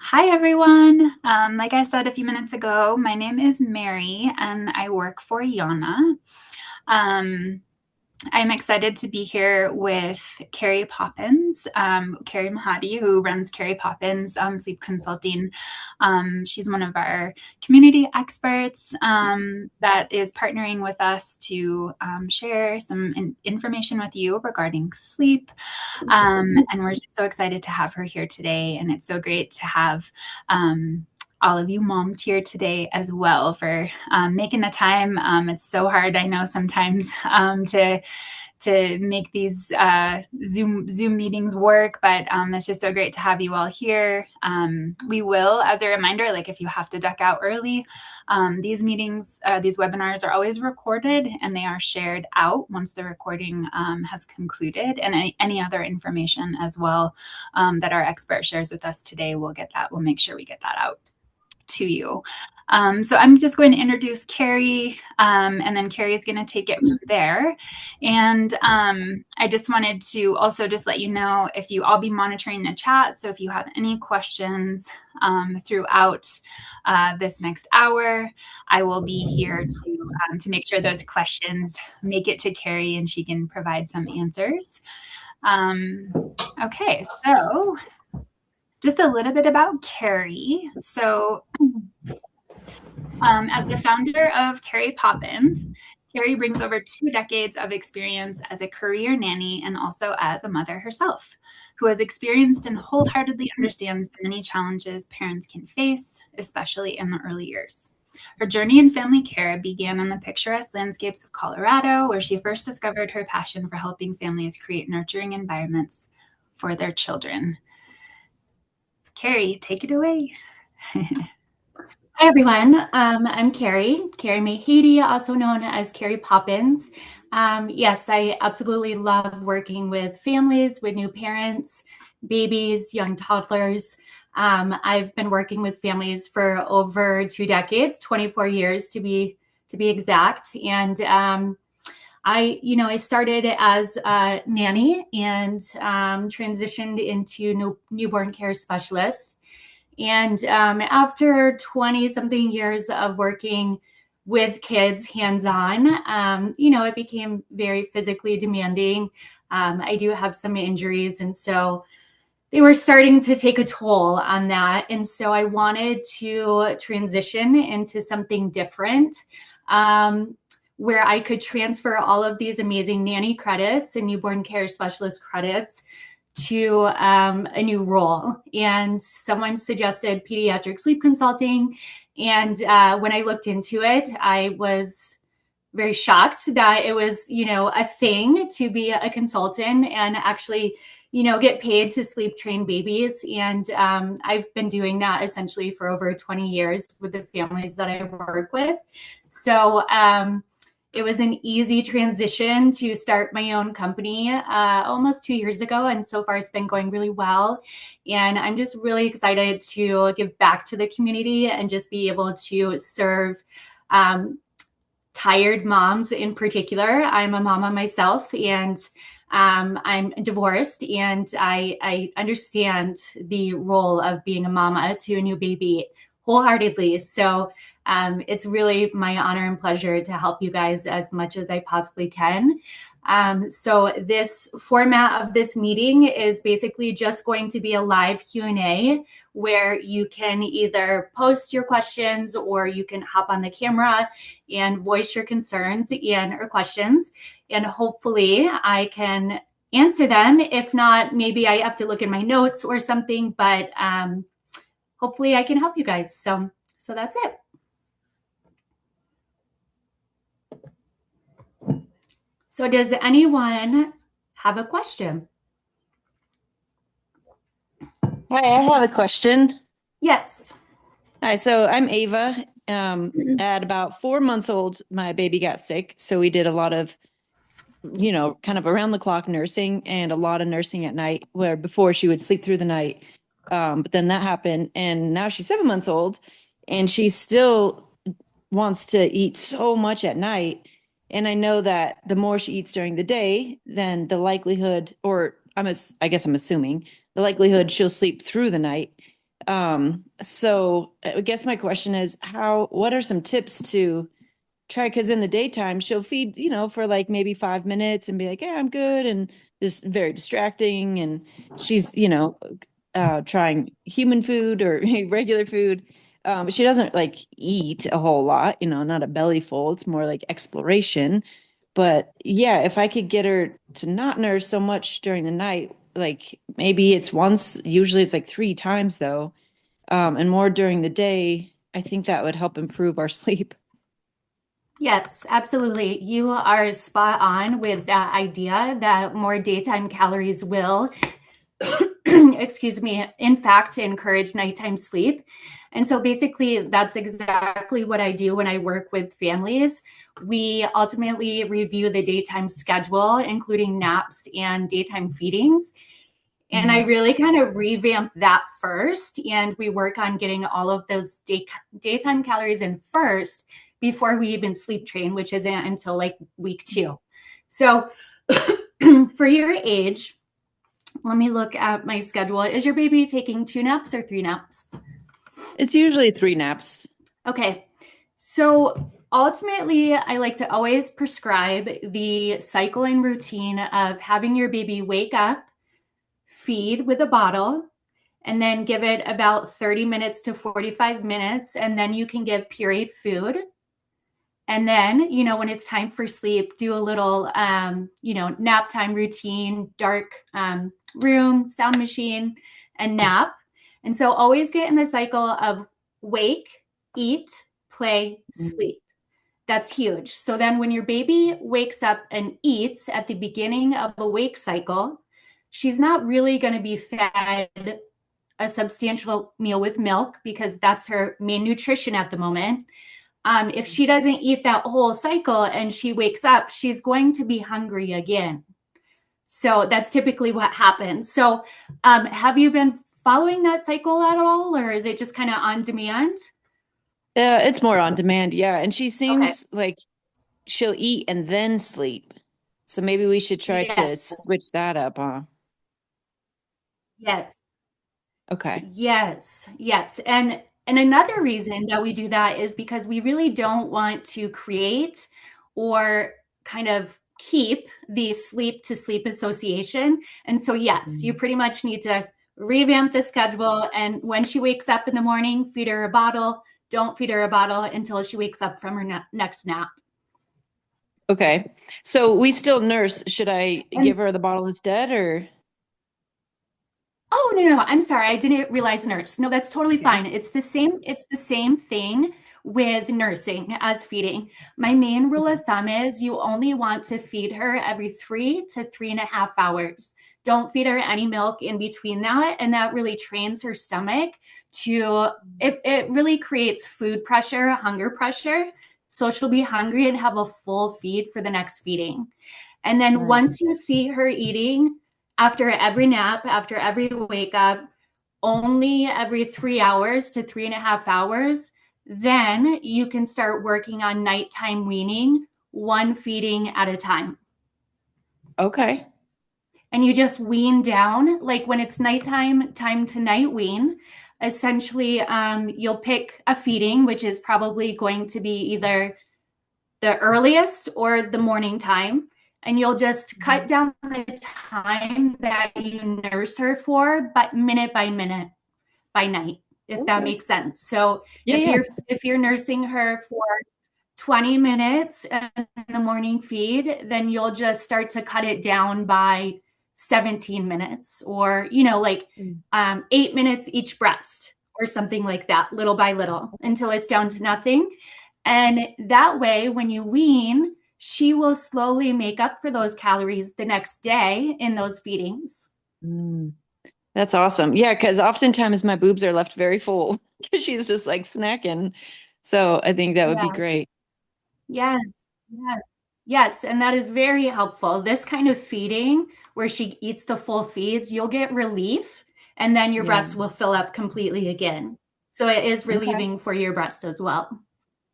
Hi, everyone. Like I said a few minutes ago, my name is Mary and I work for Yana. Um, I'm excited to be here with Kari Poppinz, Kari Mahadi, who runs Kari Poppinz Sleep Consulting. She's one of our community experts that is partnering with us to share some information with you regarding sleep. And we're so excited to have her here today. And it's so great to have all of you moms here today as well for making the time. It's so hard, I know, sometimes to make these Zoom meetings work, but it's just so great to have you all here. We will, as a reminder, like if you have to duck out early, these meetings, these webinars are always recorded and they are shared out once the recording has concluded, and any other information as well that our expert shares with us today, we'll make sure we get that out to you. So I'm just going to introduce Kari, and then Kari is going to take it from there. And I just wanted to also just let you know, if you all be monitoring the chat, so if you have any questions throughout this next hour, I will be here to make sure those questions make it to Kari and she can provide some answers. Okay, so just a little bit about Kari. So as the founder of Kari Poppinz, Kari brings over 2 decades of experience as a career nanny and also as a mother herself, who has experienced and wholeheartedly understands the many challenges parents can face, especially in the early years. Her journey in family care began on the picturesque landscapes of Colorado, where she first discovered her passion for helping families create nurturing environments for their children. Kari, take it away. Hi, everyone. I'm Kari Mahady, also known as Kari Poppinz. Yes, I absolutely love working with families, with new parents, babies, young toddlers. I've been working with families for over 2 decades, 24 years to be exact. And I started as a nanny and transitioned into newborn care specialist. And after 20 something years of working with kids hands on, it became very physically demanding. I do have some injuries. And so they were starting to take a toll on that. And so I wanted to transition into something different. Where I could transfer all of these amazing nanny credits and newborn care specialist credits to a new role. And someone suggested pediatric sleep consulting. And when I looked into it, I was very shocked that it was, a thing to be a consultant and actually, get paid to sleep train babies. And I've been doing that essentially for over 20 years with the families that I work with. So it was an easy transition to start my own company almost 2 years ago. And so far it's been going really well. And I'm just really excited to give back to the community and just be able to serve tired moms in particular. I'm a mama myself, and I'm divorced, and I understand the role of being a mama to a new baby wholeheartedly. So it's really my honor and pleasure to help you guys as much as I possibly can. So this format of this meeting is basically just going to be a live Q&A where you can either post your questions or you can hop on the camera and voice your concerns or questions. And hopefully I can answer them. If not, maybe I have to look in my notes or something, but hopefully I can help you guys. So that's it. So does anyone have a question? Hi, I have a question. Yes. Hi, so I'm Ava. At about 4 months old, my baby got sick. So we did a lot of, kind of around the clock nursing and a lot of nursing at night, where before she would sleep through the night. But then that happened. And now she's 7 months old and she still wants to eat so much at night. And I know that the more she eats during the day, then the likelihood, or I guess I'm assuming, the likelihood she'll sleep through the night. So I guess my question is what are some tips to try? Because in the daytime, she'll feed, for like maybe 5 minutes and be like, yeah, I'm good. And just very distracting. And she's, trying human food or regular food. She doesn't like eat a whole lot, not a belly full. It's more like exploration. But yeah, if I could get her to not nurse so much during the night, like maybe it's once, usually it's like 3 times though, and more during the day, I think that would help improve our sleep. Yes, absolutely. You are spot on with that idea that more daytime calories will, excuse me, in fact, encourage nighttime sleep. And so basically, that's exactly what I do when I work with families. We ultimately review the daytime schedule, including naps and daytime feedings. And I really kind of revamp that first. And we work on getting all of those daytime calories in first before we even sleep train, which isn't until like week 2. So for your age, let me look at my schedule. Is your baby taking 2 naps or 3 naps? It's usually 3 naps. Okay. So ultimately, I like to always prescribe the cycle and routine of having your baby wake up, feed with a bottle, and then give it about 30 minutes to 45 minutes. And then you can give pureed food. And then, when it's time for sleep, do a little, nap time routine, dark room, sound machine, and nap. And so always get in the cycle of wake, eat, play, sleep. That's huge. So then when your baby wakes up and eats at the beginning of a wake cycle, she's not really going to be fed a substantial meal with milk because that's her main nutrition at the moment. If she doesn't eat that whole cycle and she wakes up, she's going to be hungry again. So that's typically what happens. So have you been following that cycle at all, or is it just kind of on demand? It's more on demand, yeah. And she Okay. seems like she'll eat and then sleep. So maybe we should try to Yes. switch that up, huh? Yes. Okay. Yes, yes. And another reason that we do that is because we really don't want to create or kind of keep the sleep to sleep association. And so yes, you Mm. pretty much need to revamp the schedule, and when she wakes up in the morning, feed her a bottle. Don't feed her a bottle until she wakes up from her next nap. Okay. So we still nurse. Should I And give her the bottle instead or? oh, no, no, I'm sorry. I didn't realize nurse. No, that's totally Okay. fine. It's the same thing with nursing as feeding. My main rule Okay. of thumb is you only want to feed her every 3 to 3.5 hours. Don't feed her any milk in between that. And that really trains her stomach to, it really creates food pressure, hunger pressure. So she'll be hungry and have a full feed for the next feeding. And then Nice. once you see her eating after every nap, after every wake up, only every 3 hours to 3.5 hours, then you can start working on nighttime weaning, one feeding at a time. Okay. And you just wean down, like when it's nighttime, time to night wean. Essentially, you'll pick a feeding, which is probably going to be either the earliest or the morning time. And you'll just cut down the time that you nurse her for, but minute by minute by night, if that Okay. makes sense. So Yeah, if yeah. you're nursing her for 20 minutes in the morning feed, then you'll just start to cut it down by 17 minutes or, like Mm. 8 minutes each breast or something like that, little by little until it's down to nothing. And that way, when you wean, she will slowly make up for those calories the next day in those feedings. Mm. That's awesome. Yeah, because oftentimes my boobs are left very full because she's just like snacking. So I think that would be Yeah. great. Yes. Yes. Yes. And that is very helpful. This kind of feeding where she eats the full feeds, you'll get relief and then your Yeah. breast will fill up completely again. So it is Okay. relieving for your breast as well.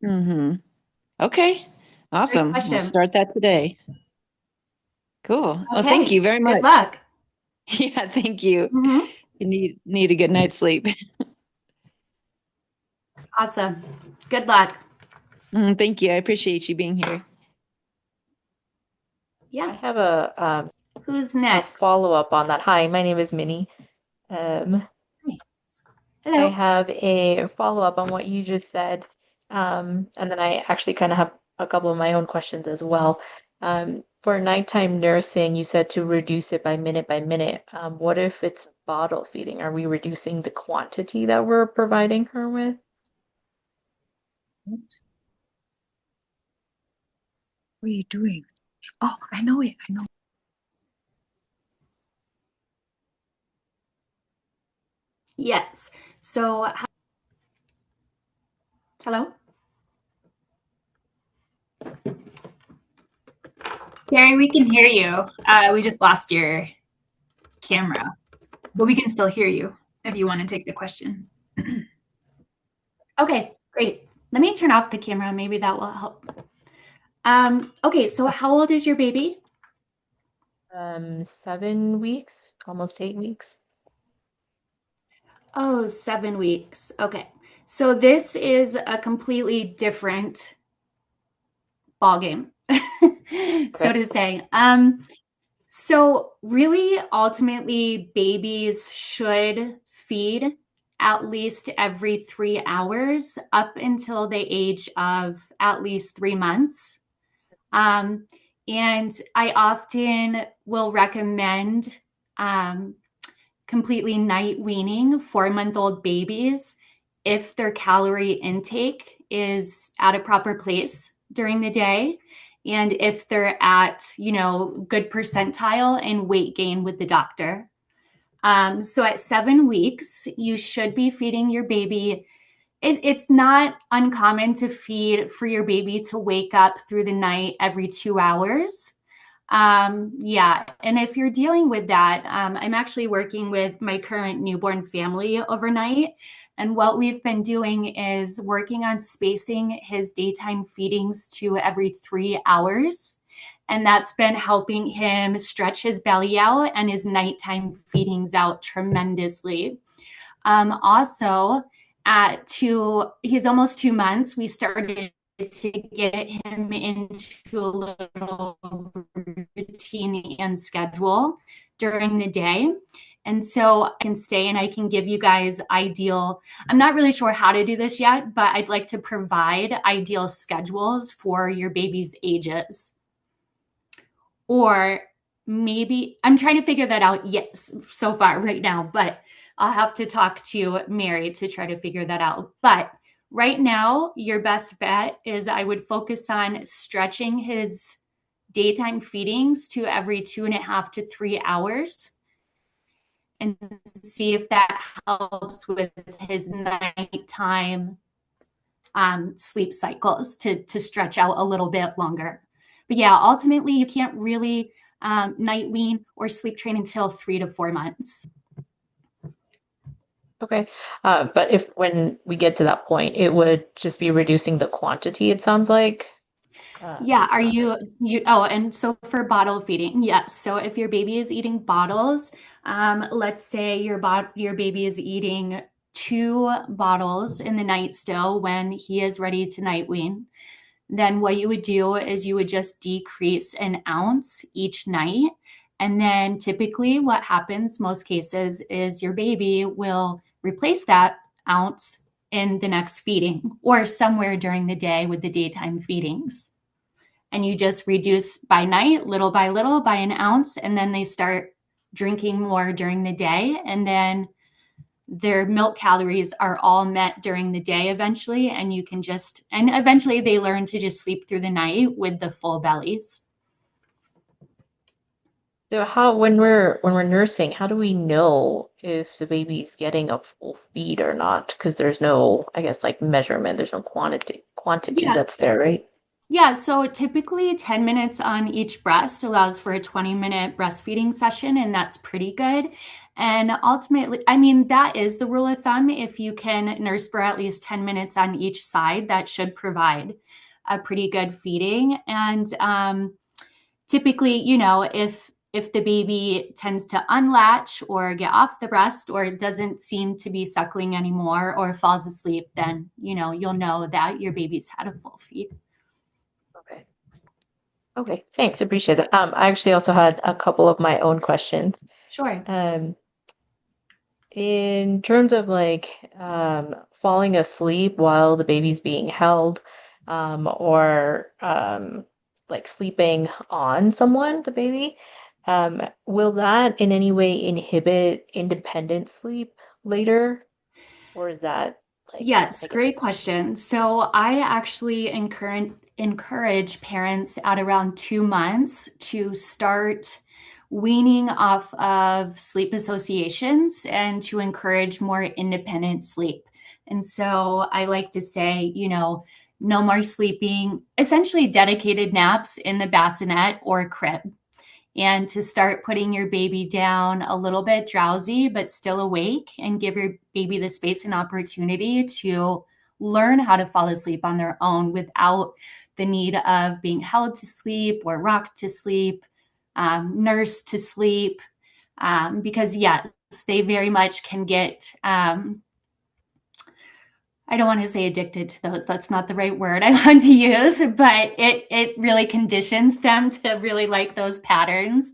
Mm-hmm. Okay. Great Awesome. We'll question. start that today. Cool. Well, thank you Okay. very Good much. luck. Yeah, thank you. Mhm. You need a good night's sleep. Awesome. Good luck. Thank you. I appreciate you being here. Yeah. I have a Who's a next? follow-up on that. Hi, my name is Minnie. I Hello. have a follow-up on what you just said. And then I actually kind of have a couple of my own questions as well. For nighttime nursing, you said to reduce it by minute by minute. What if it's bottle feeding? Are we reducing the quantity that we're providing her with? What are you doing? Oh, I know it. I know. Yes. So, hello? Kari, we can hear you. We just lost your camera, but we can still hear you if you want to take the question. Okay, great. Let me turn off the camera. Maybe that will help. Okay, so how old is your baby? 7 weeks, almost 8 weeks. Oh, 7 weeks. Okay. So this is a completely different ball game, so to say. So really, ultimately, babies should feed at least every 3 hours up until the age of at least 3 months. And I often will recommend completely night weaning 4-month-old babies if their calorie intake is at a proper place during the day and if they're at, good percentile in weight gain with the doctor. So at 7 weeks, you should be feeding your baby. It's not uncommon to feed for your baby to wake up through the night every 2 hours. Yeah. And if you're dealing with that, I'm actually working with my current newborn family overnight. And what we've been doing is working on spacing his daytime feedings to every 3 hours. And that's been helping him stretch his belly out and his nighttime feedings out tremendously. Also, he's almost 2 months, we started to get him into a little routine and schedule during the day. And so I can stay and I can give you guys I'm not really sure how to do this yet, but I'd like to provide ideal schedules for your baby's ages. Or maybe I'm trying to figure that out, yes, so far right now, but I'll have to talk to Mary to try to figure that out. But right now, your best bet is I would focus on stretching his daytime feedings to every 2.5 to 3 hours and see if that helps with his nighttime sleep cycles to stretch out a little bit longer. But yeah, ultimately, you can't really night wean or sleep train until 3 to 4 months. Okay. But if when we get to that point, it would just be reducing the quantity, it sounds like. Yeah, are you and so for bottle feeding, yes. So if your baby is eating bottles, let's say your baby is eating 2 bottles in the night still when he is ready to night wean, then what you would do is you would just decrease an ounce each night. And then typically what happens most cases is your baby will replace that ounce in the next feeding or somewhere during the day with the daytime feedings. And you just reduce by night, little by little, by an ounce, and then they start drinking more during the day. And then their milk calories are all met during the day eventually. And eventually they learn to just sleep through the night with the full bellies. So when we're nursing, how do we know if the baby's getting a full feed or not? Because there's no, I guess, like measurement, there's no quantity Yeah. that's there, right? Yeah, so typically 10 minutes on each breast allows for a 20-minute breastfeeding session, and that's pretty good. And ultimately, I mean, that is the rule of thumb. If you can nurse for at least 10 minutes on each side, that should provide a pretty good feeding. And typically, if if the baby tends to unlatch or get off the breast or doesn't seem to be suckling anymore or falls asleep, then, you'll know that your baby's had a full feed. Okay. Okay, thanks. Appreciate that. I actually also had a couple of my own questions. Sure. In terms of falling asleep while the baby's being held, or like sleeping on someone, the baby, will that in any way inhibit independent sleep later? Or is that Yes, negative? great question. So I actually encourage parents at around 2 months to start weaning off of sleep associations and to encourage more independent sleep. And so I like to say, no more sleeping, essentially dedicated naps in the bassinet or crib, and to start putting your baby down a little bit drowsy, but still awake, and give your baby the space and opportunity to learn how to fall asleep on their own without the need of being held to sleep or rocked to sleep, nursed to sleep. Because, yes, they very much can get I don't want to say addicted to those. That's not the right word I want to use, but it really conditions them to really like those patterns.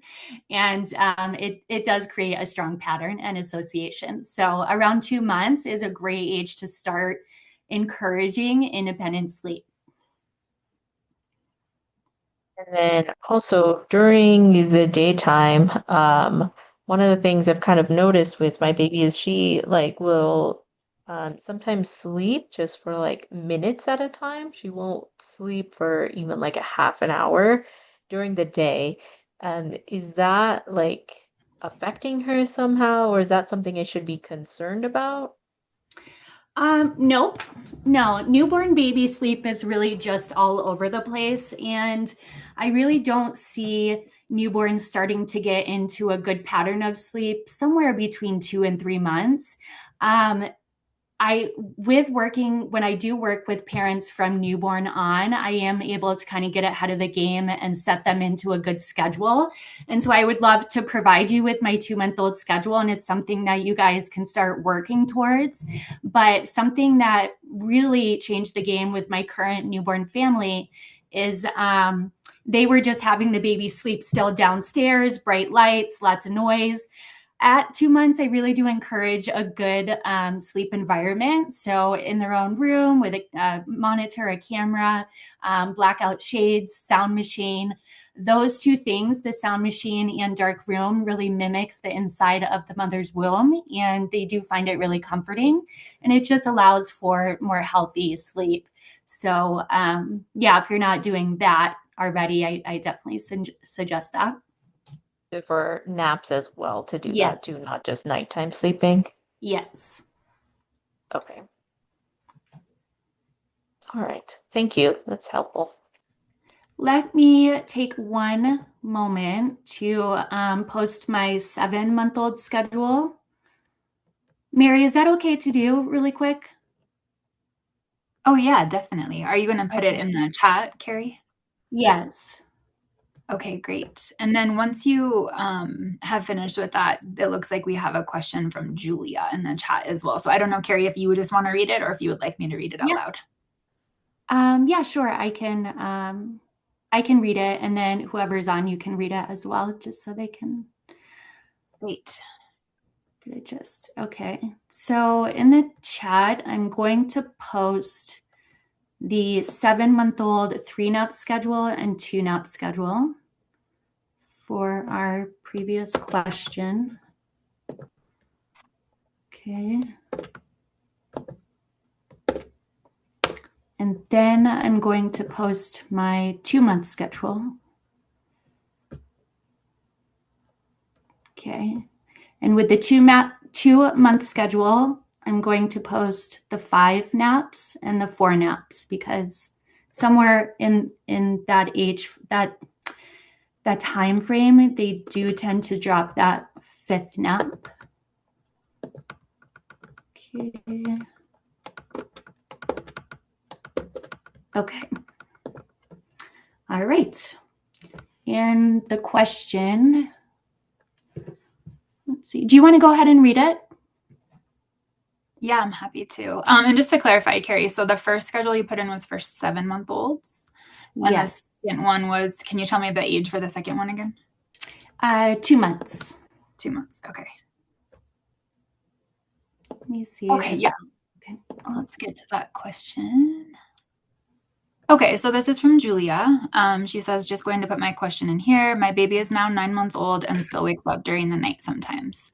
And it does create a strong pattern and association. So around 2 months is a great age to start encouraging independent sleep. And then also during the daytime, one of the things I've kind of noticed with my baby is she will sometimes sleep just for minutes at a time. She won't sleep for even like a half an hour during the day. Is that affecting her somehow, or is that something I should be concerned about? Nope. No, newborn baby sleep is really just all over the place. And I really don't see newborns starting to get into a good pattern of sleep somewhere between 2 and 3 months. When I do work with parents from newborn on, I am able to kind of get ahead of the game and set them into a good schedule. And so I would love to provide you with my 2-month-old schedule, and it's something that you guys can start working towards. But something that really changed the game with my current newborn family is they were just having the baby sleep still downstairs, bright lights, lots of noise. At 2 months, I really do encourage a good sleep environment. So in their own room with a monitor, a camera, blackout shades, sound machine. Those two things, the sound machine and dark room, really mimics the inside of the mother's womb, and they do find it really comforting, and it just allows for more healthy sleep. So if you're not doing that already, I definitely suggest that. For naps as well to do Yes. that too, not just nighttime sleeping. Yes. Okay. All right. Thank you. That's helpful. Let me take one moment to post my 7-month-old schedule. Mary, is that okay to do really quick? Oh, yeah, definitely. Are you going to put it in the chat, Kari? Yes. Okay, great. And then once you have finished with that, it looks like we have a question from Julia in the chat as well. So I don't know, Kari, if you would just want to read it or if you would like me to read it out loud. Yeah, sure. I can read it, and then whoever's on, you can read it as well, just so they can. Great. Okay. So in the chat, I'm going to post the 7-month-old 3-nap schedule and 2-nap schedule for our previous question. Okay. And then I'm going to post my 2-month schedule. Okay. And with the 2-month schedule, I'm going to post the 5 naps and the 4 naps, because somewhere in that age, that time frame, they do tend to drop that 5th nap. Okay. All right. And the question see. Do you want to go ahead and read it? Yeah, I'm happy to. And just to clarify, Kari, so the first schedule you put in was for 7-month-olds, and Yes. the second one was, can you tell me the age for the second one again? 2 months. 2 months. Okay. Let me see. Okay, yeah. Okay. Let's get to that question. Okay, so this is from Julia. She says, just going to put my question in here. My baby is now 9 months old and still wakes up during the night sometimes.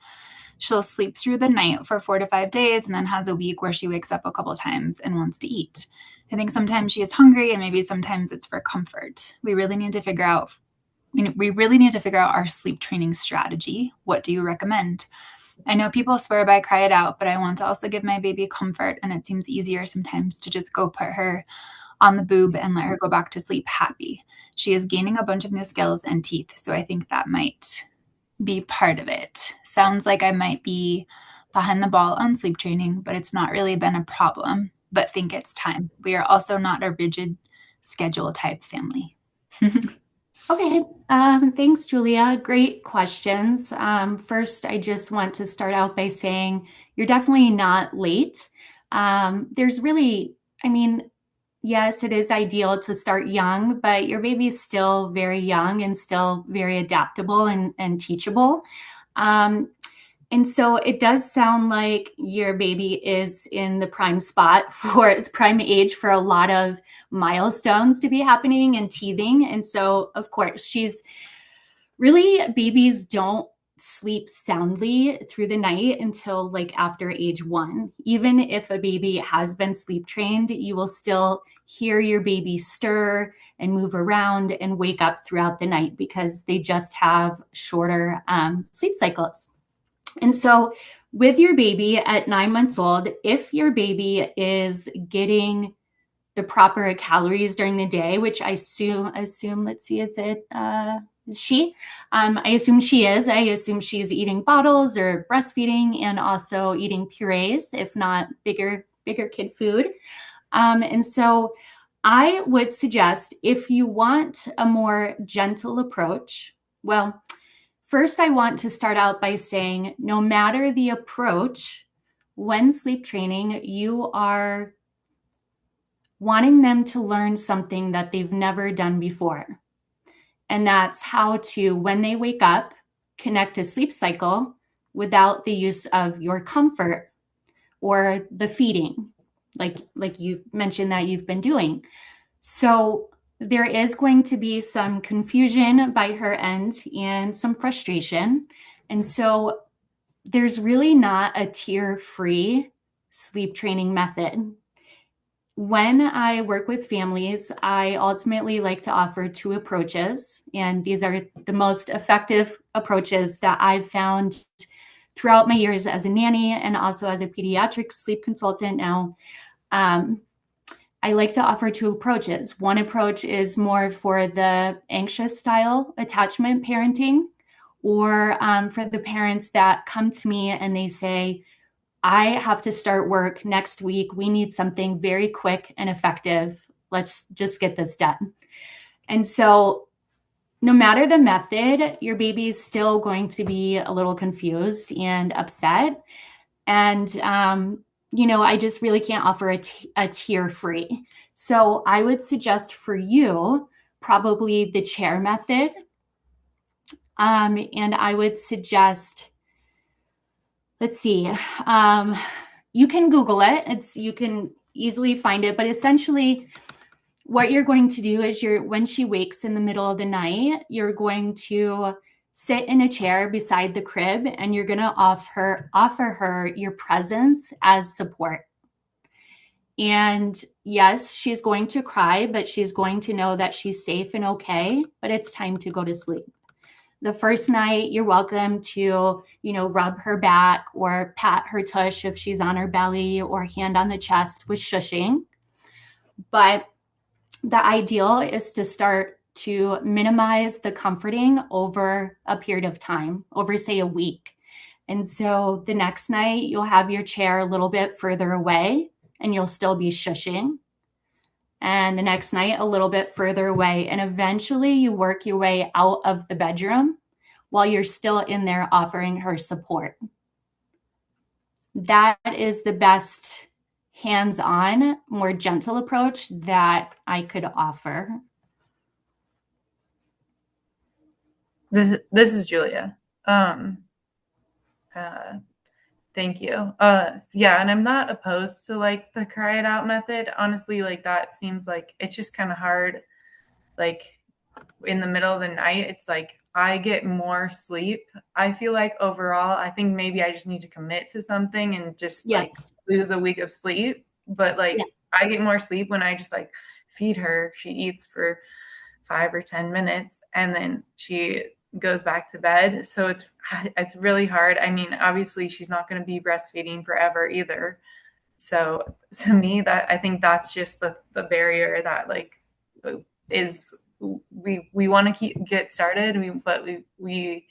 She'll sleep through the night for 4 to 5 days and then has a week where she wakes up a couple times and wants to eat. I think sometimes she is hungry and maybe sometimes it's for comfort. We really need to figure out our sleep training strategy. What do you recommend? I know people swear by cry it out, but I want to also give my baby comfort, and it seems easier sometimes to just go put her on the boob and let her go back to sleep happy. She is gaining a bunch of new skills and teeth, so I think that might be part of it. Sounds like I might be behind the ball on sleep training, but it's not really been a problem, but think it's time. We are also not a rigid schedule type family. Okay. Thanks, Julia. Great questions. First, I just want to start out by saying you're definitely not late. There's really, yes, it is ideal to start young, but your baby's still very young and still very adaptable and teachable. And so it does sound like your baby is in the prime spot for its prime age for a lot of milestones to be happening and teething. And so, of course, babies don't sleep soundly through the night until like after age 1. Even if a baby has been sleep trained, you will still hear your baby stir and move around and wake up throughout the night because they just have shorter sleep cycles. And so with your baby at 9 months old, if your baby is getting the proper calories during the day, which I assume, let's see, is it she? I assume she is. I assume she's eating bottles or breastfeeding and also eating purees, if not bigger kid food. And so I would suggest if you want a more gentle approach, well, first, I want to start out by saying no matter the approach, when sleep training, you are wanting them to learn something that they've never done before. And that's how to, when they wake up, connect a sleep cycle without the use of your comfort or the feeding, like you've mentioned that you've been doing. So there is going to be some confusion by her end and some frustration. And so there's really not a tier-free sleep training method. When I work with families, I ultimately like to offer 2 approaches, and these are the most effective approaches that I've found throughout my years as a nanny and also as a pediatric sleep consultant now. I like to offer 2 approaches. One approach is more for the anxious style attachment parenting, or for the parents that come to me and they say, I have to start work next week. We need something very quick and effective. Let's just get this done. And so no matter the method, your baby is still going to be a little confused and upset. And I just really can't offer a tier free. So I would suggest for you probably the chair method. And I would suggest, let's see, you can Google it. You can easily find it, but essentially what you're going to do is when she wakes in the middle of the night, you're going to sit in a chair beside the crib and you're going to offer her your presence as support. And yes, she's going to cry, but she's going to know that she's safe and okay, but it's time to go to sleep. The first night, you're welcome to, rub her back or pat her tush if she's on her belly or hand on the chest with shushing. But the ideal is to start to minimize the comforting over a period of time, over say a week. And so the next night you'll have your chair a little bit further away and you'll still be shushing. And the next night a little bit further away. And eventually you work your way out of the bedroom while you're still in there offering her support. That is the best hands-on, more gentle approach that I could offer. This is Julia. Thank you. Yeah, and I'm not opposed to like the cry it out method. Honestly, like that seems like it's just kind of hard. Like in the middle of the night, it's like I get more sleep. I feel like overall, I think maybe I just need to commit to something and just like lose a week of sleep. But like I get more sleep when I just like feed her. She eats for 5 or 10 minutes and then she goes back to bed. So it's really hard. I mean, obviously she's not going to be breastfeeding forever either. So to me, that I think that's just the barrier that like is we want to get started, but we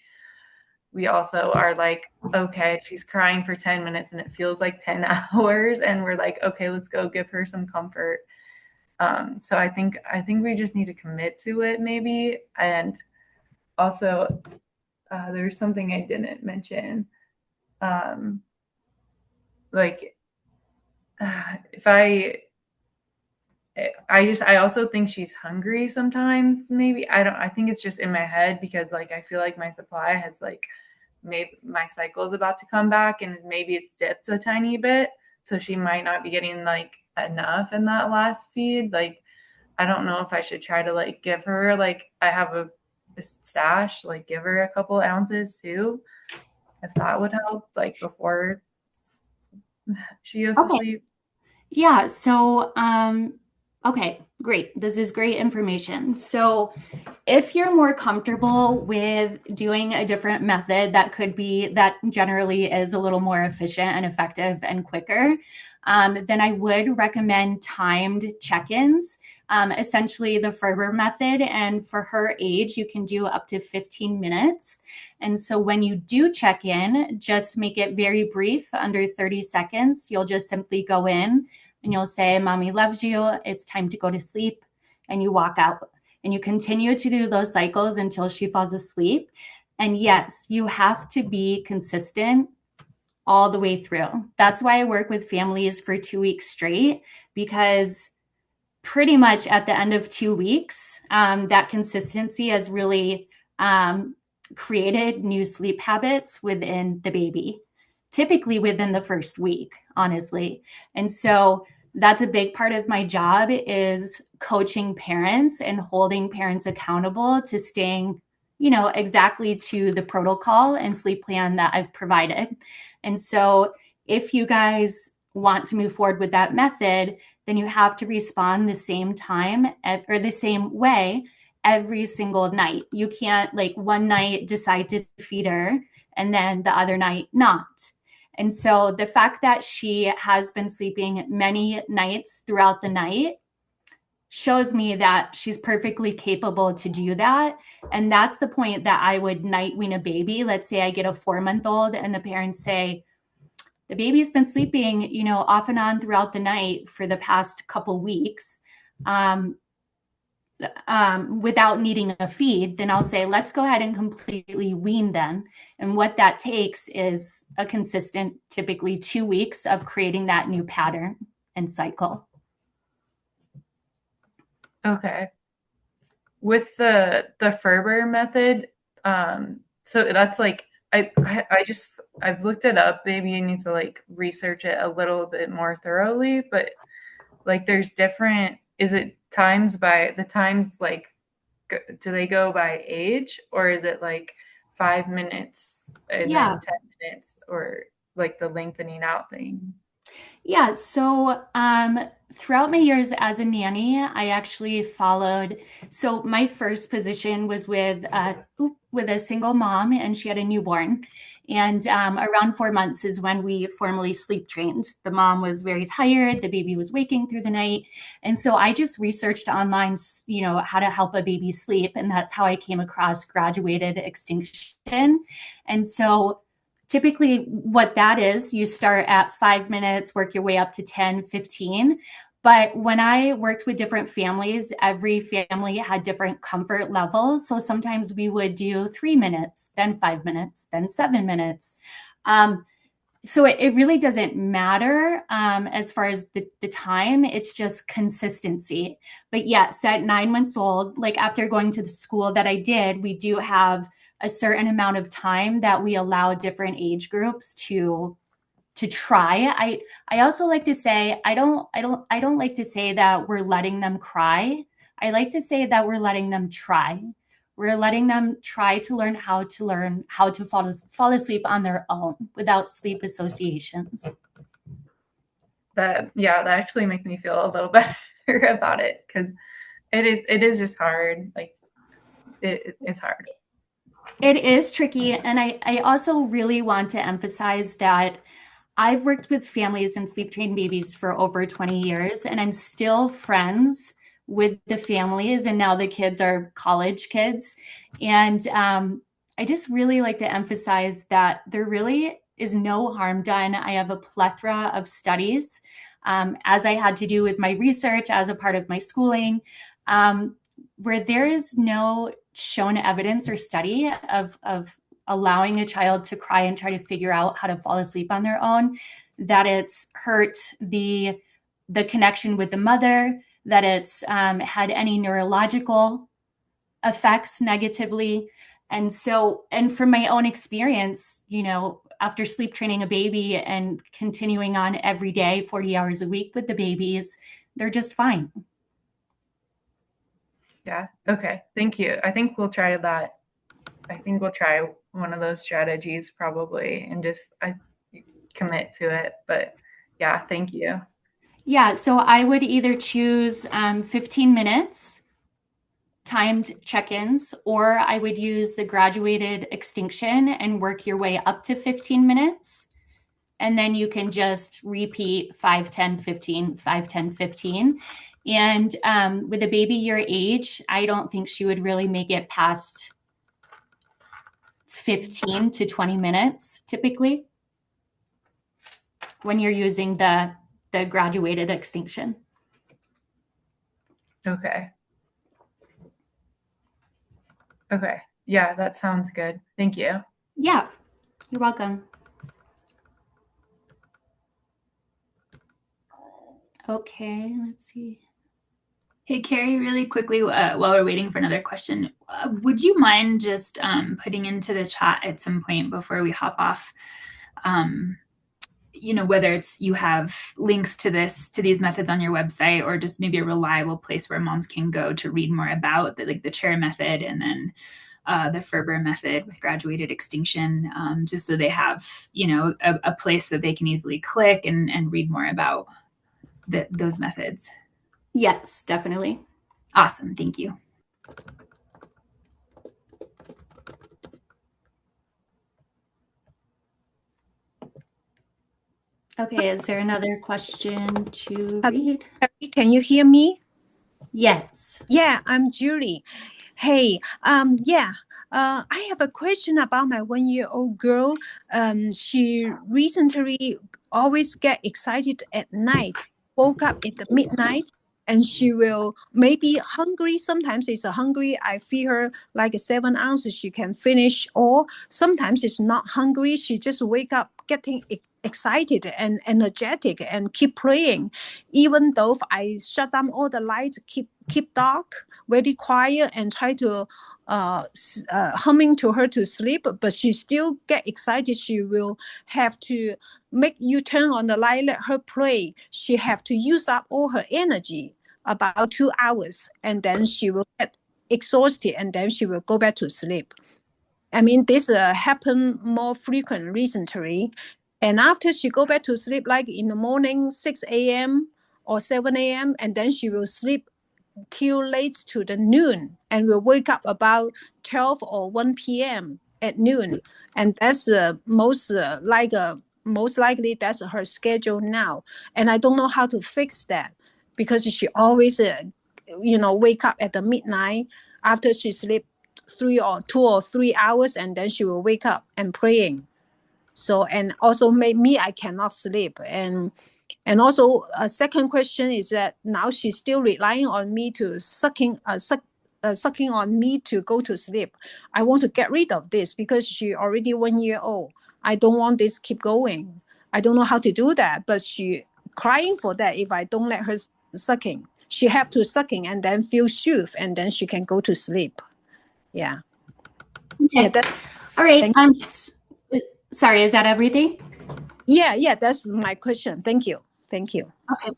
also are like, okay, she's crying for 10 minutes and it feels like 10 hours, and we're like, okay, let's go give her some comfort. So I think we just need to commit to it maybe. And also there's something I didn't mention. Like if I also think she's hungry sometimes. Maybe I think it's just in my head because like I feel like my supply has like maybe my cycle is about to come back and maybe it's dipped a tiny bit, so she might not be getting like enough in that last feed. Like I don't know if I should try to like give her, like I have a stash, like give her a couple ounces too, if that would help, like before she goes to sleep. Yeah. So, okay, great. This is great information. So if you're more comfortable with doing a different method that generally is a little more efficient and effective and quicker, then I would recommend timed check-ins, essentially the Ferber method. And for her age, you can do up to 15 minutes. And so when you do check in, just make it very brief, under 30 seconds. You'll just simply go in and you'll say, "Mommy loves you. It's time to go to sleep." And you walk out. And you continue to do those cycles until she falls asleep. And yes, you have to be consistent all the way through. That's why I work with families for 2 weeks straight, because pretty much at the end of 2 weeks, that consistency has really created new sleep habits within the baby, typically within the first week, honestly. And so that's a big part of my job, is coaching parents and holding parents accountable to staying, exactly to the protocol and sleep plan that I've provided. And so if you guys want to move forward with that method, then you have to respond the same time or the same way every single night. You can't like one night decide to feed her and then the other night not. And so the fact that she has been sleeping many nights throughout the night shows me that she's perfectly capable to do that. And that's the point that I would night wean a baby. Let's say I get a 4-month-old and the parents say, "The baby's been sleeping, off and on throughout the night for the past couple weeks without needing a feed," then I'll say, let's go ahead and completely wean then. And what that takes is a consistent, typically 2 weeks of creating that new pattern and cycle. Okay. With the Ferber method, so that's like I've looked it up. Maybe you need to like research it a little bit more thoroughly, but like there's different, is it times like do they go by age, or is it like 5 minutes and then 10 minutes, or like the lengthening out thing? Yeah. So throughout my years as a nanny, I actually followed. So my first position was with a single mom, and she had a newborn. And around 4 months is when we formally sleep trained. The mom was very tired. The baby was waking through the night. And so I just researched online, how to help a baby sleep. And that's how I came across graduated extinction. And so typically what that is, you start at 5 minutes, work your way up to 10, 15. But when I worked with different families, every family had different comfort levels. So sometimes we would do 3 minutes, then 5 minutes, then 7 minutes. So it really doesn't matter as far as the time. It's just consistency. But yes, at 9 months old, like after going to the school that I did, we do have a certain amount of time that we allow different age groups to try. I also like to say I don't like to say that we're letting them cry. I like to say that we're letting them try. We're letting them try to learn how to fall asleep on their own without sleep associations. That actually makes me feel a little better about it, because it is just hard. Like it's hard. It is tricky. And I also really want to emphasize that I've worked with families and sleep trained babies for over 20 years, and I'm still friends with the families. And now the kids are college kids. And I just really like to emphasize that there really is no harm done. I have a plethora of studies, as I had to do with my research as a part of my schooling, where there is no shown evidence or study of allowing a child to cry and try to figure out how to fall asleep on their own, that it's hurt the connection with the mother, that it's had any neurological effects negatively. And from my own experience, after sleep training a baby and continuing on every day, 40 hours a week with the babies, they're just fine. Yeah. Okay. Thank you. I think we'll try that. I think we'll try one of those strategies probably, and just commit to it. But yeah, thank you. Yeah. So I would either choose 15 minutes timed check-ins, or I would use the graduated extinction and work your way up to 15 minutes. And then you can just repeat 5, 10, 15, 5, 10, 15. And with a baby your age, I don't think she would really make it past 15 to 20 minutes typically when you're using the graduated extinction. Okay. Okay. Yeah, that sounds good. Thank you. Yeah, you're welcome. Okay, let's see. Hey, Kari, really quickly, while we're waiting for another question, would you mind just putting into the chat at some point before we hop off, whether it's you have links to these methods on your website, or just maybe a reliable place where moms can go to read more about the chair method, and then the Ferber method with graduated extinction, just so they have, a place that they can easily click and read more about those methods. Yes, definitely. Awesome. Thank you. Okay, is there another question to read? Can you hear me? Yes. Yeah, I'm Julie. Hey, I have a question about my 1-year-old girl. She recently always get excited at night, woke up at the midnight, and she will maybe hungry. Sometimes it's hungry. I feed her like 7 ounces. She can finish, or sometimes it's not hungry. She just wake up getting excited and energetic and keep playing. Even though I shut down all the lights, keep dark, very quiet, and try to humming to her to sleep, but she still get excited. She will have to make you turn on the light, let her play. She have to use up all her energy, about 2 hours, and then she will get exhausted, and then she will go back to sleep. I mean, this happen more frequent recently. And after she go back to sleep, like in the morning, 6 a.m. or 7 a.m., and then she will sleep till late to the noon, and will wake up about 12 or 1 p.m. at noon. And that's most likely that's her schedule now. And I don't know how to fix that, because she always, wake up at the midnight after she sleep 2 or 3 hours, and then she will wake up and praying. So, and also me, I cannot sleep. And And also a second question is that now she's still relying on me to sucking on me to go to sleep. I want to get rid of this because she already 1 year old. I don't want this keep going. I don't know how to do that, but she crying for that if I don't let her sucking. She have to sucking and then feel soothed and then she can go to sleep. Yeah. Okay. Yeah, that's all right. Sorry, is that everything? Yeah, that's my question. Thank you. Okay.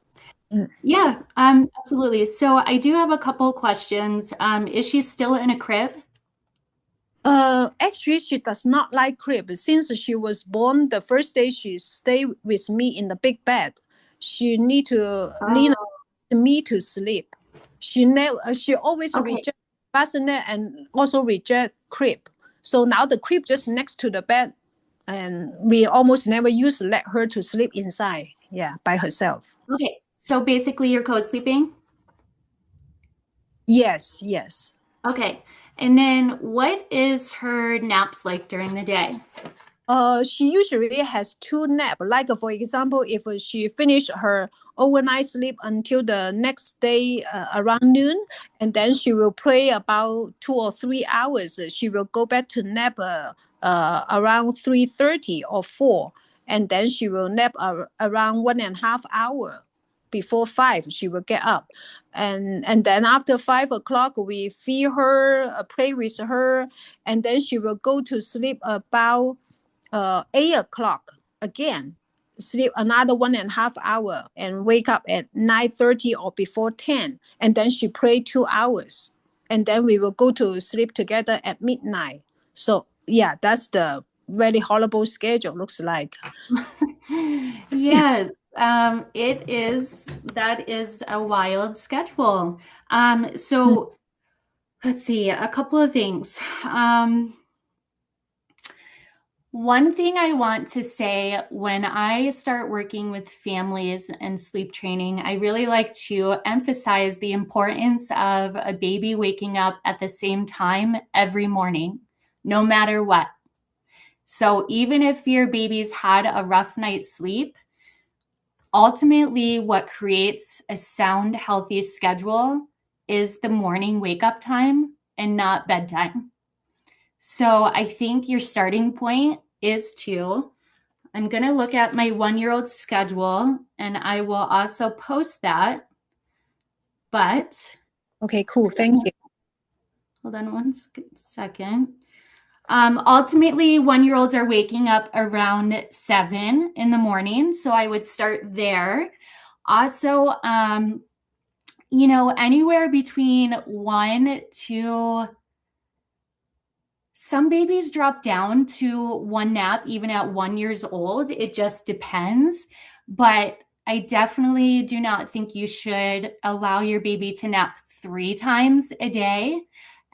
Yeah, absolutely. So I do have a couple questions. Is she still in a crib? Actually, she does not like crib. Since she was born, the first day she stayed with me in the big bed. She need to lean on me to sleep. She always reject bassinet and also reject crib. So now the crib just next to the bed, and we almost never let her to sleep inside. Yeah, by herself. Okay, so basically you're co-sleeping? Yes. Okay, and then what is her naps like during the day? She usually has 2 naps. Like for example, if she finish her overnight sleep until the next day around noon, and then she will play about 2 or 3 hours. She will go back to nap around 3:30 or 4, and then she will nap around 1.5 hours. Before 5, she will get up, and then after 5 o'clock, we feed her, play with her, and then she will go to sleep about 8 o'clock again, sleep another 1.5 hours, and wake up at 9:30 or before 10, and then she pray 2 hours, and then we will go to sleep together at midnight. So yeah, that's the very horrible schedule looks like. Yes, it is. That is a wild schedule. So let's see, a couple of things. One thing I want to say, when I start working with families and sleep training, I really like to emphasize the importance of a baby waking up at the same time every morning, no matter what. So even if your baby's had a rough night's sleep, ultimately what creates a sound, healthy schedule is the morning wake up time and not bedtime. So I think your starting point is I'm going to look at my 1-year-old schedule and I will also post that. But okay, cool. Thank you. Hold on one second. Ultimately, 1-year-olds are waking up around 7 in the morning. So I would start there. Also, anywhere between 1 to some babies drop down to 1 nap, even at 1 years old. It just depends. But I definitely do not think you should allow your baby to nap 3 times a day.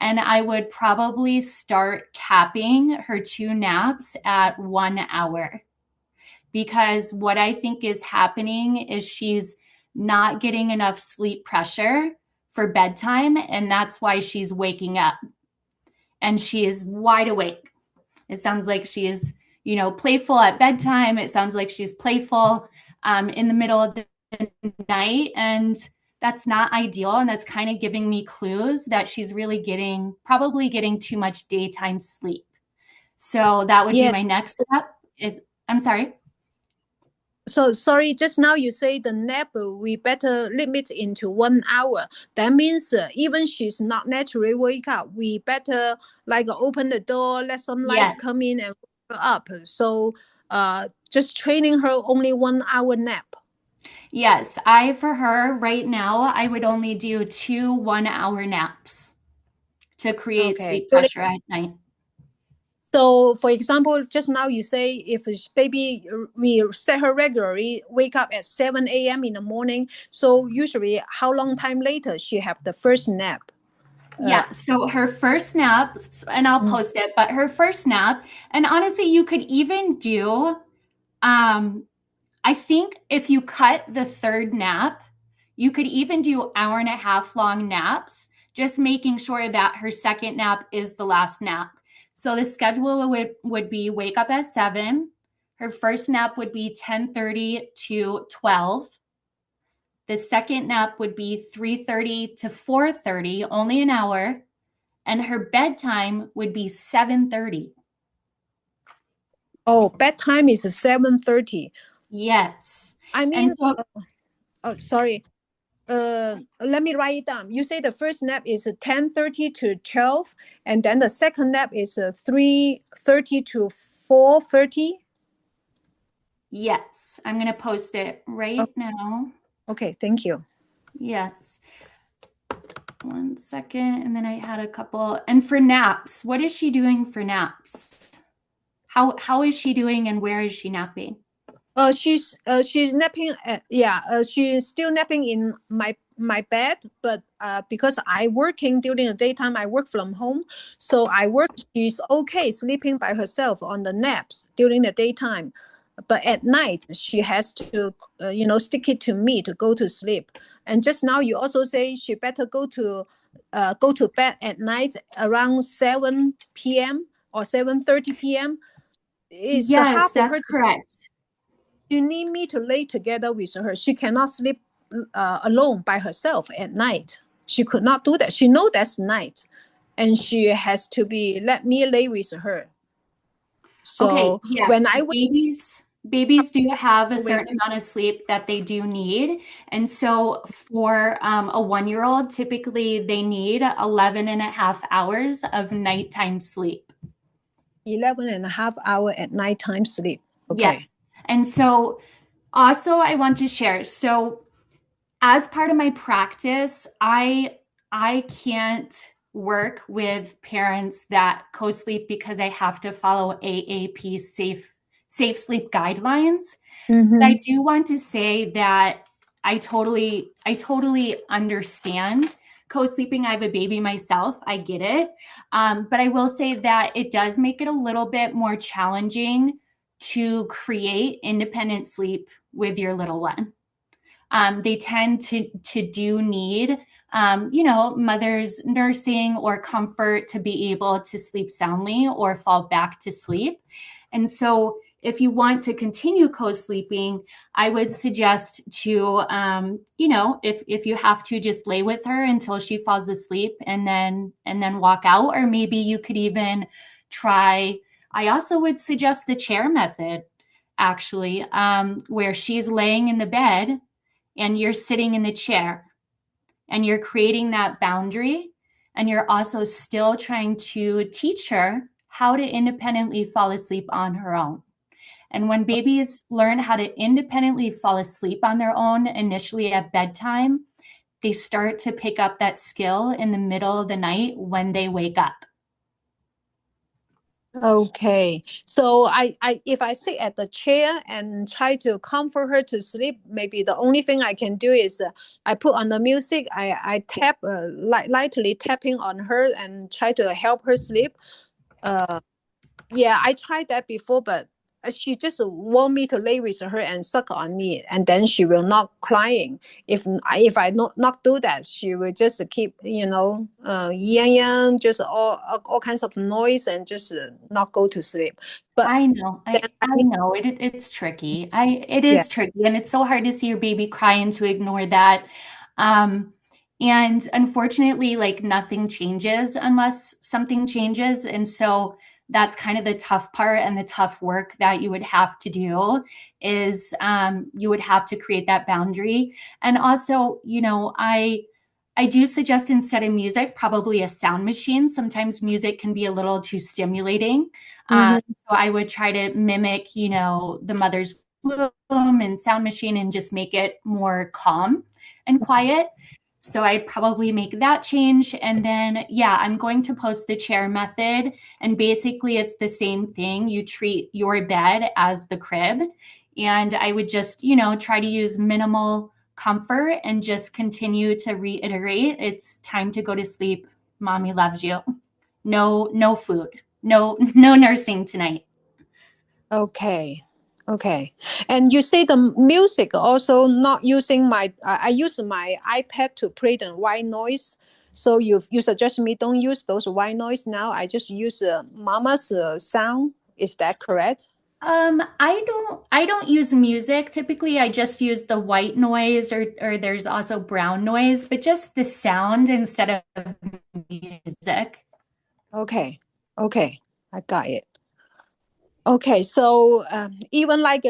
And I would probably start capping her 2 naps at 1 hour. Because what I think is happening is she's not getting enough sleep pressure for bedtime. And that's why she's waking up. And she is wide awake. It sounds like she is, playful at bedtime. It sounds like she's playful in the middle of the night. And that's not ideal. And that's kind of giving me clues that she's really probably getting too much daytime sleep. So that would be my next step I'm sorry. So sorry, just now you say the nap we better limit into 1 hour. That means even she's not naturally wake up, we better like open the door, let some lights come in and wake her up. So just training her only 1 hour nap. Yes, for her right now, I would only do 2 1-hour naps to create sleep pressure at night. So, for example, just now you say if baby, we set her regularly, wake up at 7 a.m. in the morning. So usually how long time later she have the first nap? Yeah, so her first nap, and I'll post it, but her first nap, and honestly, you could even do, I think if you cut the 3rd nap, you could even do 1.5 hour long naps, just making sure that her 2nd nap is the last nap. So the schedule would be wake up at 7, Her first nap would be 10:30 to 12. The second nap would be 3:30 to 4:30, only an hour, and her bedtime would be 7:30. Oh, bedtime is 7:30. Yes. I mean, so, sorry. Let me write it down. You say the first nap is 10:30 to 12, and then the second nap is 3:30 to 4:30. yes, I'm going to post it right now. Okay, thank you. Yes. 1 second. And then I had a couple. And for naps, what is she doing for naps? How is she doing and where is she napping? She's napping she's still napping in my bed, but because I working during the daytime, I work from home, so she's okay sleeping by herself on the naps during the daytime, but at night she has to stick it to me to go to sleep. And just now you also say she better go to bed at night around 7 p.m. or 7:30 p.m. It's Yes, half for that's her. correct. She need me to lay together with her. She cannot sleep alone by herself at night. She could not do that. She know that's night, and she has to be let me lay with her. So okay, yes. when I babies do have a wake, certain amount of sleep that they do need. And so for a 1-year-old, typically they need 11 and a half hours of nighttime sleep. 11 and a half hour at nighttime sleep. Okay. Yes. And so also I want to share. So as part of my practice, I can't work with parents that co-sleep because I have to follow AAP safe sleep guidelines. Mm-hmm. But I do want to say that I totally understand co-sleeping. I have a baby myself. I get it. But I will say that it does make it a little bit more challenging to create independent sleep with your little one. They tend to do need, mother's nursing or comfort to be able to sleep soundly or fall back to sleep. And so if you want to continue co-sleeping, I would suggest to, if you have to, just lay with her until she falls asleep and then walk out. Or maybe you could even try, I also would suggest the chair method, actually, where she's laying in the bed and you're sitting in the chair and you're creating that boundary, and you're also still trying to teach her how to independently fall asleep on her own. And when babies learn how to independently fall asleep on their own initially at bedtime, they start to pick up that skill in the middle of the night when they wake up. Okay, so I if I sit at the chair and try to comfort her to sleep, maybe the only thing I can do is I put on the music, I tap lightly tapping on her and try to help her sleep. Yeah, I tried that before, but she just want me to lay with her and suck on me, and then she will not crying. If I not do that, she will just keep yang yang, just all kinds of noise and just not go to sleep. But I know, I know it's tricky. It is tricky, and it's so hard to see your baby cry and to ignore that. And unfortunately, like, nothing changes unless something changes. And so that's kind of the tough part, and the tough work that you would have to do is you would have to create that boundary. And also, I do suggest, instead of music, probably a sound machine. Sometimes music can be a little too stimulating. So I would try to mimic, the mother's womb and sound machine, and just make it more calm and quiet. So I'd probably make that change. And then, I'm going to post the chair method. And basically it's the same thing. You treat your bed as the crib. And I would just, try to use minimal comfort and just continue to reiterate, it's time to go to sleep. Mommy loves you. No food. No nursing tonight. Okay. And you say the music also not using I use my iPad to play the white noise. So you suggest me don't use those white noise now. I just use mama's sound. Is that correct? I don't use music. Typically, I just use the white noise or there's also brown noise, but just the sound instead of music. Okay. Okay. I got it. Okay, so even like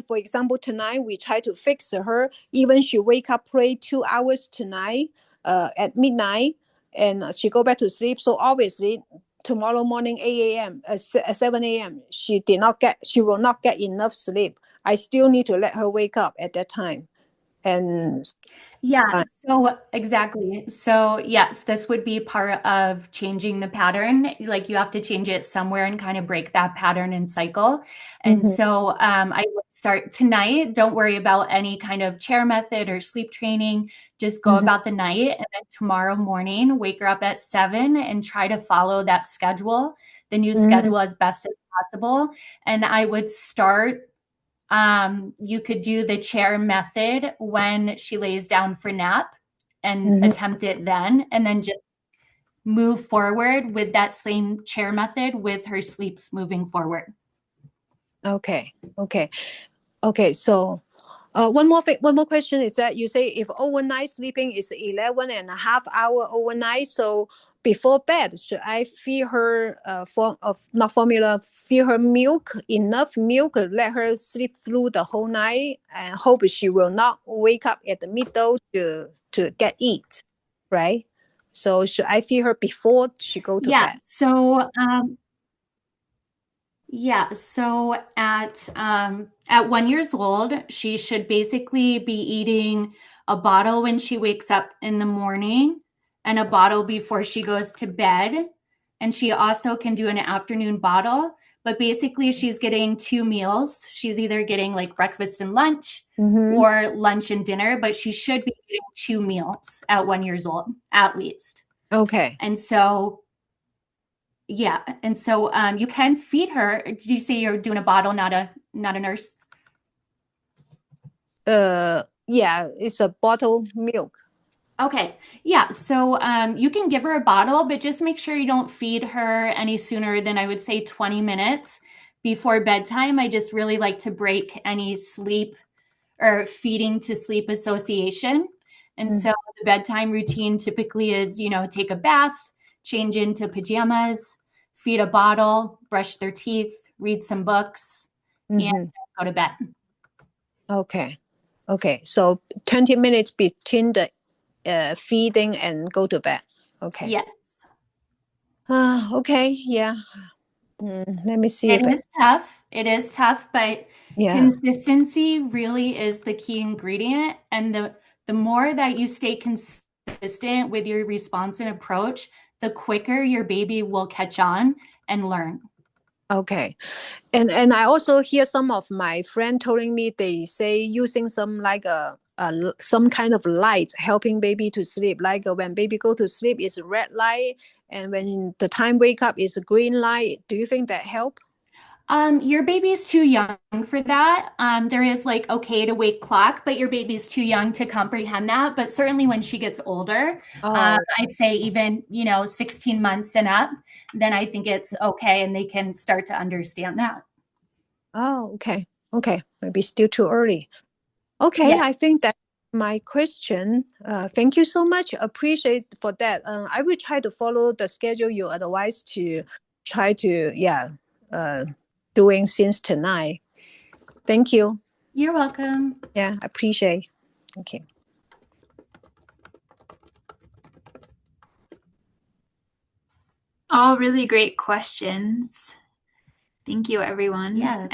for example tonight we try to fix her. Even she wake up pray 2 hours tonight, at midnight, and she go back to sleep. So obviously tomorrow morning 8 a.m. 7 a.m. She will not get enough sleep. I still need to let her wake up at that time, and Yeah, so exactly. So yes, this would be part of changing the pattern. Like you have to change it somewhere and kind of break that pattern and cycle. And Mhm, so I would start tonight. Don't worry about any kind of chair method or sleep training. Just go mhm, about the night. And then tomorrow morning, wake her up at 7 and try to follow that schedule, the new mhm, schedule as best as possible. And I would start you could do the chair method when she lays down for nap and mhm. attempt it then, and then just move forward with that same chair method with her sleeps moving forward. Okay, okay, okay. So one more question is that you say if overnight sleeping is 11.5 hours overnight, so before bed, should I feed her not formula, feed her milk, enough milk, let her sleep through the whole night, and hope she will not wake up at the middle to get eat, right? So should I feed her before she go to Yeah. bed? So at 1 years old, she should basically be eating a bottle when she wakes up in the morning and a bottle before she goes to bed. And she also can do an afternoon bottle, but basically she's getting 2 meals. She's either getting like breakfast and lunch Mm-hmm. or lunch and dinner, but she should be getting 2 meals at 1 years old, at least. Okay. And so yeah, and so you can feed her. Did you say you're doing a bottle, not a nurse? Yeah, it's a bottle milk. Okay, yeah. So you can give her a bottle, but just make sure you don't feed her any sooner than I would say 20 minutes before bedtime. I just really like to break any sleep or feeding to sleep association. And Mm. so the bedtime routine typically is, take a bath, change into pajamas, feed a bottle, brush their teeth, read some books, and Mm-hmm. go to bed. Okay. Okay. So 20 minutes between the feeding and go to bed. Okay. Yes. Okay. Yeah. Let me see It if I, is tough. It is tough, but yeah. consistency really is the key ingredient. And the more that you stay consistent with your response and approach, the quicker your baby will catch on and learn. Okay. And I also hear some of my friend telling me they say using some like some kind of light helping baby to sleep. Like when baby go to sleep is red light, and when the time wake up is a green light. Do you think that help? Your baby's too young for that. There is like okay to wake clock, but your baby's too young to comprehend that. But certainly when she gets older, Oh. I'd say even 16 months and up, then I think it's okay, and they can start to understand that. Oh. Okay. Okay. Maybe still too early. Okay, Yeah, I think that's my question. Thank you so much. Appreciate for that. I will try to follow the schedule you advise to try to uh, doing since tonight. Thank you. you're welcome. Yeah, appreciate. Thank you. All really great questions. Thank you, everyone. Yes.